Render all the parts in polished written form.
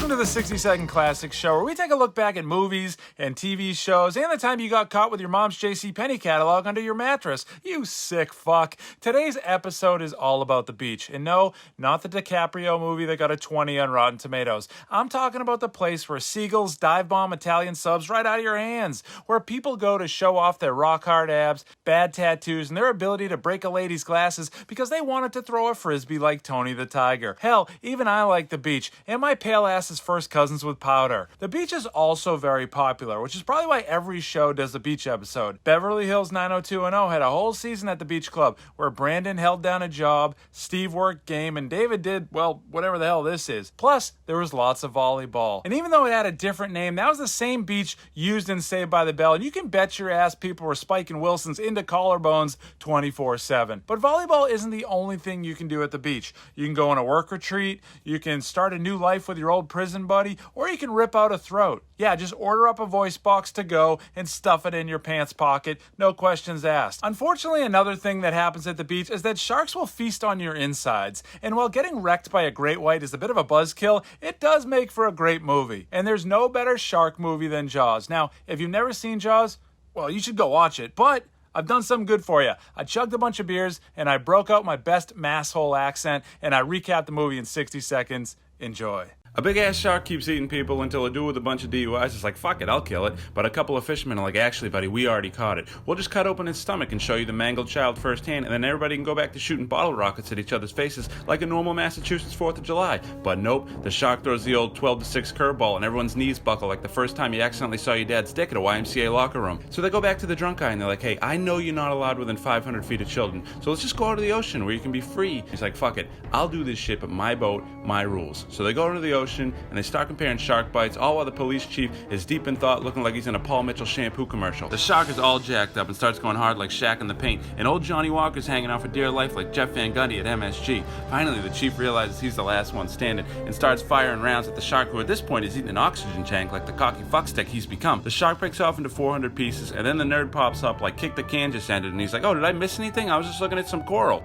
Welcome to the 60-Second Classic Show, where we take a look back at movies and TV shows and the time you got caught with your mom's JCPenney catalog under your mattress. You sick fuck. Today's episode is all about the beach. And no, not the DiCaprio movie that got a 20 on Rotten Tomatoes. I'm talking about the place where seagulls dive bomb Italian subs right out of your hands, where people go to show off their rock-hard abs, bad tattoos, and their ability to break a lady's glasses because they wanted to throw a frisbee like Tony the Tiger. Hell, even I like the beach, and my pale ass is first cousins with powder. The beach is also very popular, which is probably why every show does a beach episode. Beverly Hills 90210 had a whole season at the beach club where Brandon held down a job, Steve worked game, and David did, well, whatever the hell this is. Plus, there was lots of volleyball. And even though it had a different name, that was the same beach used in Saved by the Bell, and you can bet your ass people were spiking Wilsons into collarbones 24/7. But volleyball isn't the only thing you can do at the beach. You can go on a work retreat, you can start a new life with your old prison buddy, or you can rip out a throat. Yeah, just order up a voice box to go and stuff it in your pants pocket, no questions asked. Unfortunately, another thing that happens at the beach is that sharks will feast on your insides. And while getting wrecked by a great white is a bit of a buzzkill, it does make for a great movie. And there's no better shark movie than Jaws. Now, if you've never seen Jaws, well, you should go watch it, but I've done something good for you. I chugged a bunch of beers, and I broke out my best masshole accent, and I recapped the movie in 60 seconds. Enjoy. A big-ass shark keeps eating people until a dude with a bunch of DUIs is like, fuck it, I'll kill it. But a couple of fishermen are like, actually, buddy, we already caught it. We'll just cut open its stomach and show you the mangled child firsthand, and then everybody can go back to shooting bottle rockets at each other's faces like a normal Massachusetts 4th of July. But nope, the shark throws the old 12-6 curveball, and everyone's knees buckle like the first time you accidentally saw your dad's dick at a YMCA locker room. So they go back to the drunk guy, and they're like, hey, I know you're not allowed within 500 feet of children, so let's just go out to the ocean where you can be free. He's like, fuck it, I'll do this shit, but my boat, my rules. So they go into the ocean, and they start comparing shark bites, all while the police chief is deep in thought, looking like he's in a Paul Mitchell shampoo commercial. The shark is all jacked up and starts going hard like Shaq in the paint, and old Johnny Walker's hanging out for dear life like Jeff Van Gundy at MSG. Finally, the chief realizes he's the last one standing and starts firing rounds at the shark, who at this point is eating an oxygen tank like the cocky fuckstick he's become. The shark breaks off into 400 pieces, and then the nerd pops up like Kick the Can just ended, and he's like, oh, did I miss anything? I was just looking at some coral.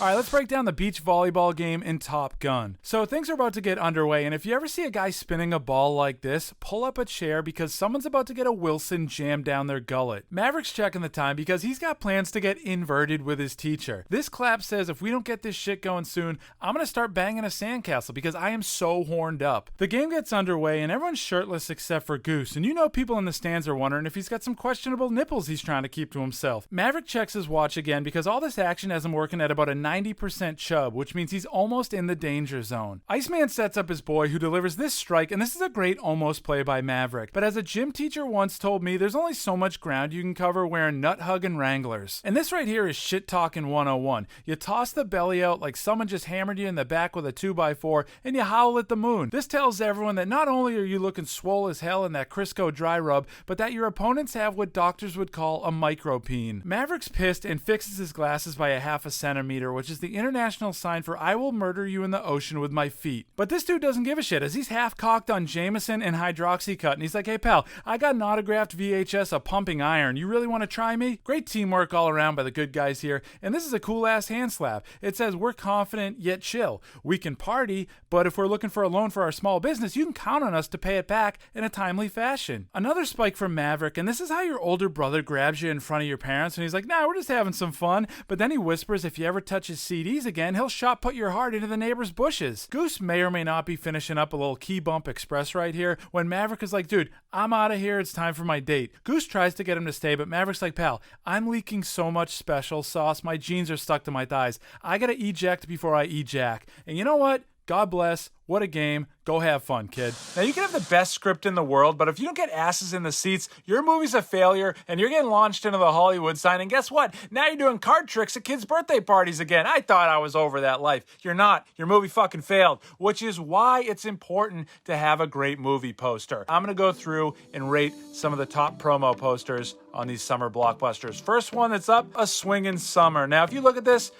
All right, let's break down the beach volleyball game in Top Gun. So things are about to get underway, and if you ever see a guy spinning a ball like this, pull up a chair because someone's about to get a Wilson jammed down their gullet. Maverick's checking the time because he's got plans to get inverted with his teacher. This clap says if we don't get this shit going soon, I'm going to start banging a sandcastle because I am so horned up. The game gets underway, and everyone's shirtless except for Goose, and you know people in the stands are wondering if he's got some questionable nipples he's trying to keep to himself. Maverick checks his watch again because all this action has him working at about a 90% chub, which means he's almost in the danger zone. Iceman sets up his boy, who delivers this strike, and this is a great almost play by Maverick. But as a gym teacher once told me, there's only so much ground you can cover wearing nut-hugging Wranglers. And this right here is shit-talking 101. You toss the belly out like someone just hammered you in the back with a 2x4, and you howl at the moon. This tells everyone that not only are you looking swole as hell in that Crisco dry rub, but that your opponents have what doctors would call a micropene. Maverick's pissed and fixes his glasses by a half a centimeter, which is the international sign for I will murder you in the ocean with my feet. But this dude doesn't give a shit, as he's half cocked on Jameson and Hydroxycut, and he's like, hey pal, I got an autographed VHS of Pumping Iron. You really want to try me? Great teamwork all around by the good guys here, and this is a cool ass hand slap. It says we're confident yet chill. We can party, but if we're looking for a loan for our small business, you can count on us to pay it back in a timely fashion. Another spike from Maverick, and this is how your older brother grabs you in front of your parents, and he's like, nah, we're just having some fun, but then he whispers if you ever touch his CDs again, he'll shot put your heart into the neighbor's bushes. Goose may or may not be finishing up a little key bump express right here when Maverick is like, dude, I'm out of here, it's time for my date. Goose tries to get him to stay, but Maverick's like, pal, I'm leaking so much special sauce, my jeans are stuck to my thighs. I gotta eject before I ejack. And you know what? God bless. What a game. Go have fun, kid. Now, you can have the best script in the world, but if you don't get asses in the seats, your movie's a failure, and you're getting launched into the Hollywood sign, and guess what? Now you're doing card tricks at kids' birthday parties again. I thought I was over that life. You're not. Your movie fucking failed, which is why it's important to have a great movie poster. I'm going to go through and rate some of the top promo posters on these summer blockbusters. First one that's up, A Swingin' Summer. Now, if you look at this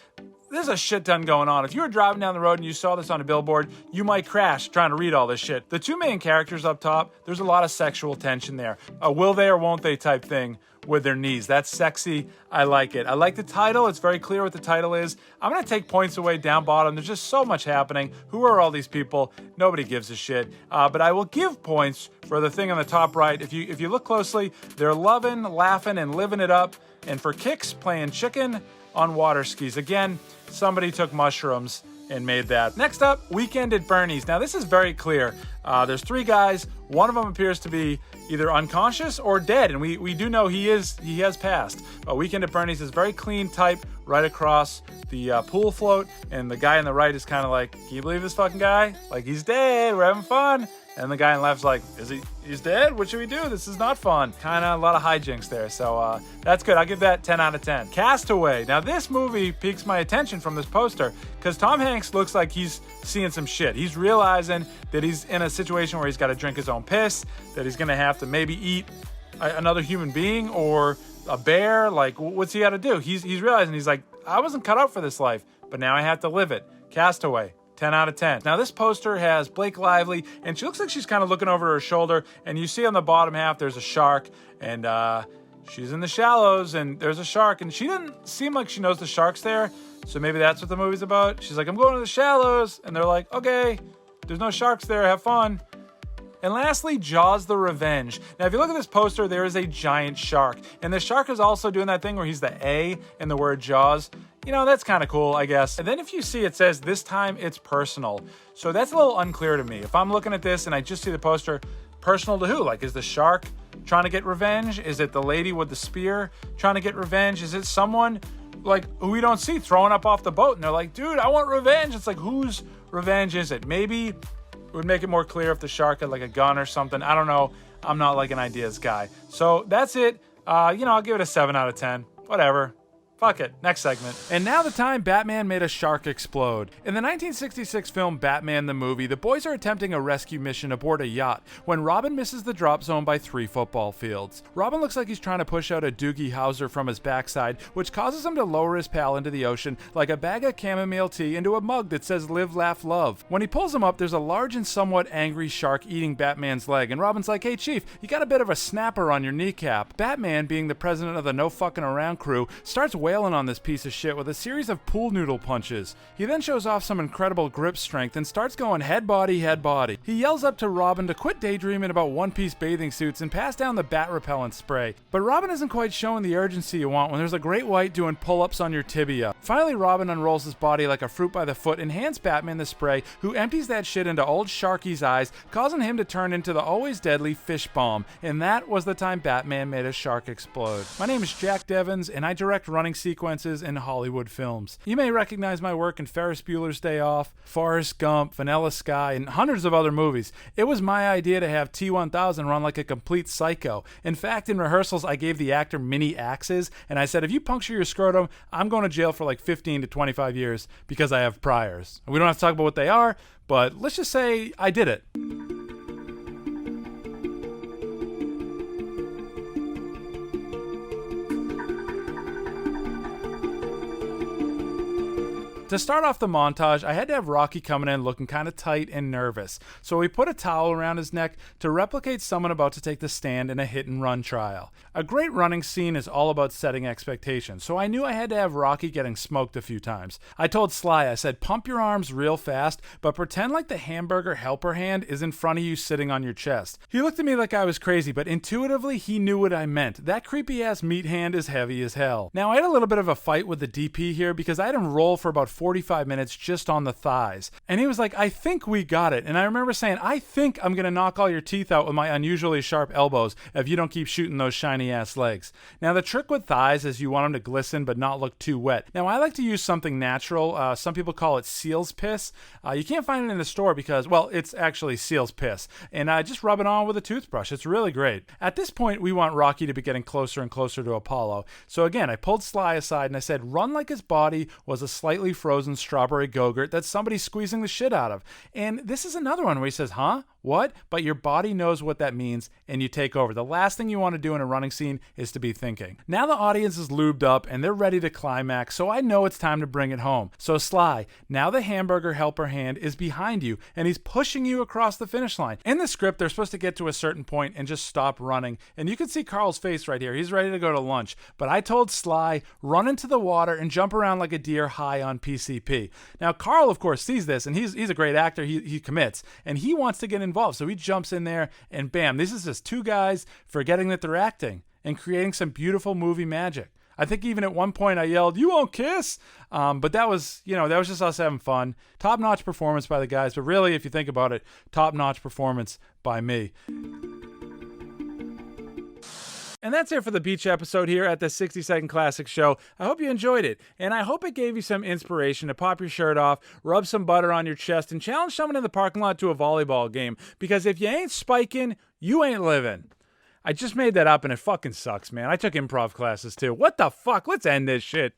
there's a shit ton going on. If you were driving down the road and you saw this on a billboard, you might crash trying to read all this shit. The two main characters up top, there's a lot of sexual tension there. A will they or won't they type thing with their knees. That's sexy. I like it. I like the title. It's very clear what the title is. I'm going to take points away down bottom. There's just so much happening. Who are all these people? Nobody gives a shit. But I will give points for the thing on the top right. If you look closely, they're loving, laughing, and living it up. And for kicks, playing chicken on water skis. Again, somebody took mushrooms and made that. Next up, Weekend at Bernie's. Now this is very clear. There's three guys. One of them appears to be either unconscious or dead, and we do know he has passed. Weekend at Bernie's is very clean type right across the pool float, and the guy on the right is kind of like, can you believe this fucking guy? Like, he's dead, we're having fun. And the guy on the left's like, he's dead? What should we do? This is not fun. Kind of a lot of hijinks there. So that's good. I'll give that 10 out of 10. Castaway. Now this movie piques my attention from this poster because Tom Hanks looks like he's seeing some shit. He's realizing that he's in a situation where he's got to drink his own piss, that he's going to have to maybe eat another human being or a bear. Like, what's he got to do? He's realizing, he's like, I wasn't cut out for this life, but now I have to live it. Castaway. 10 out of 10. Now this poster has Blake Lively, and she looks like she's kind of looking over her shoulder, and you see on the bottom half there's a shark, and she's in the shallows, and there's a shark, and she doesn't seem like she knows the shark's there, so maybe that's what the movie's about. She's like, I'm going to the shallows, and they're like, okay, there's no sharks there, have fun. And lastly, Jaws the Revenge. Now, if you look at this poster, there is a giant shark. And the shark is also doing that thing where he's the A in the word Jaws. You know, that's kind of cool, I guess. And then if you see, it says, this time it's personal. So that's a little unclear to me. If I'm looking at this and I just see the poster, personal to who? Like, is the shark trying to get revenge? Is it the lady with the spear trying to get revenge? Is it someone, like, who we don't see throwing up off the boat? And they're like, dude, I want revenge. It's like, whose revenge is it? Maybe it would make it more clear if the shark had like a gun or something. I don't know. I'm not like an ideas guy. So that's it. I'll give it a 7 out of 10. Whatever. Fuck it. Next segment. And now the time Batman made a shark explode. In the 1966 film Batman the Movie, the boys are attempting a rescue mission aboard a yacht when Robin misses the drop zone by 3 football fields. Robin looks like he's trying to push out a Doogie Howser from his backside, which causes him to lower his pal into the ocean like a bag of chamomile tea into a mug that says live, laugh, love. When he pulls him up, there's a large and somewhat angry shark eating Batman's leg, and Robin's like, hey chief, you got a bit of a snapper on your kneecap. Batman, being the president of the no fucking around crew, starts wailing on this piece of shit with a series of pool noodle punches. He then shows off some incredible grip strength and starts going head body, head body. He yells up to Robin to quit daydreaming about one-piece bathing suits and pass down the bat repellent spray. But Robin isn't quite showing the urgency you want when there's a great white doing pull-ups on your tibia. Finally, Robin unrolls his body like a fruit by the foot and hands Batman the spray, who empties that shit into old Sharky's eyes, causing him to turn into the always deadly fish bomb. And that was the time Batman made a shark explode. My name is Jack Devins, and I direct running sequences in Hollywood films. You may recognize my work in Ferris Bueller's Day Off, Forrest Gump, Vanilla Sky, and hundreds of other movies. It was my idea to have T-1000 run like a complete psycho. In fact, in rehearsals, I gave the actor mini axes, and I said, if you puncture your scrotum, I'm going to jail for like 15 to 25 years because I have priors. We don't have to talk about what they are, but let's just say I did it. To start off the montage, I had to have Rocky coming in looking kind of tight and nervous, so we put a towel around his neck to replicate someone about to take the stand in a hit-and-run trial. A great running scene is all about setting expectations, so I knew I had to have Rocky getting smoked a few times. I told Sly, I said, pump your arms real fast, but pretend like the hamburger helper hand is in front of you sitting on your chest. He looked at me like I was crazy, but intuitively he knew what I meant. That creepy-ass meat hand is heavy as hell. Now, I had a little bit of a fight with the DP here because I had him roll for about 45 minutes just on the thighs. And he was like, I think we got it. And I remember saying, I think I'm going to knock all your teeth out with my unusually sharp elbows if you don't keep shooting those shiny ass legs. Now, the trick with thighs is you want them to glisten but not look too wet. Now, I like to use something natural. Some people call it seal's piss. You can't find it in the store because, well, it's actually seal's piss. And I just rub it on with a toothbrush. It's really great. At this point, we want Rocky to be getting closer and closer to Apollo. So again, I pulled Sly aside and I said, run like his body was a slightly frozen strawberry Go-Gurt that somebody's squeezing the shit out of. And this is another one where he says, huh? What? But your body knows what that means, and you take over. The last thing you want to do in a running scene is to be thinking. Now the audience is lubed up, and they're ready to climax, so I know it's time to bring it home. So Sly, now the hamburger helper hand is behind you, and he's pushing you across the finish line. In the script, they're supposed to get to a certain point and just stop running, and you can see Carl's face right here. He's ready to go to lunch, but I told Sly, run into the water and jump around like a deer high on PCP. Now Carl, of course, sees this, and he's a great actor. He commits, and he wants to get involved. So he jumps in there, and bam, this is just two guys forgetting that they're acting and creating some beautiful movie magic. I think even at one point I yelled, "You won't kiss!" But that was just us having fun. Top-notch performance by the guys, but really, if you think about it, top-notch performance by me. And that's it for the beach episode here at the 60-Second Classic Show. I hope you enjoyed it, and I hope it gave you some inspiration to pop your shirt off, rub some butter on your chest, and challenge someone in the parking lot to a volleyball game. Because if you ain't spiking, you ain't living. I just made that up, and it fucking sucks, man. I took improv classes, too. What the fuck? Let's end this shit.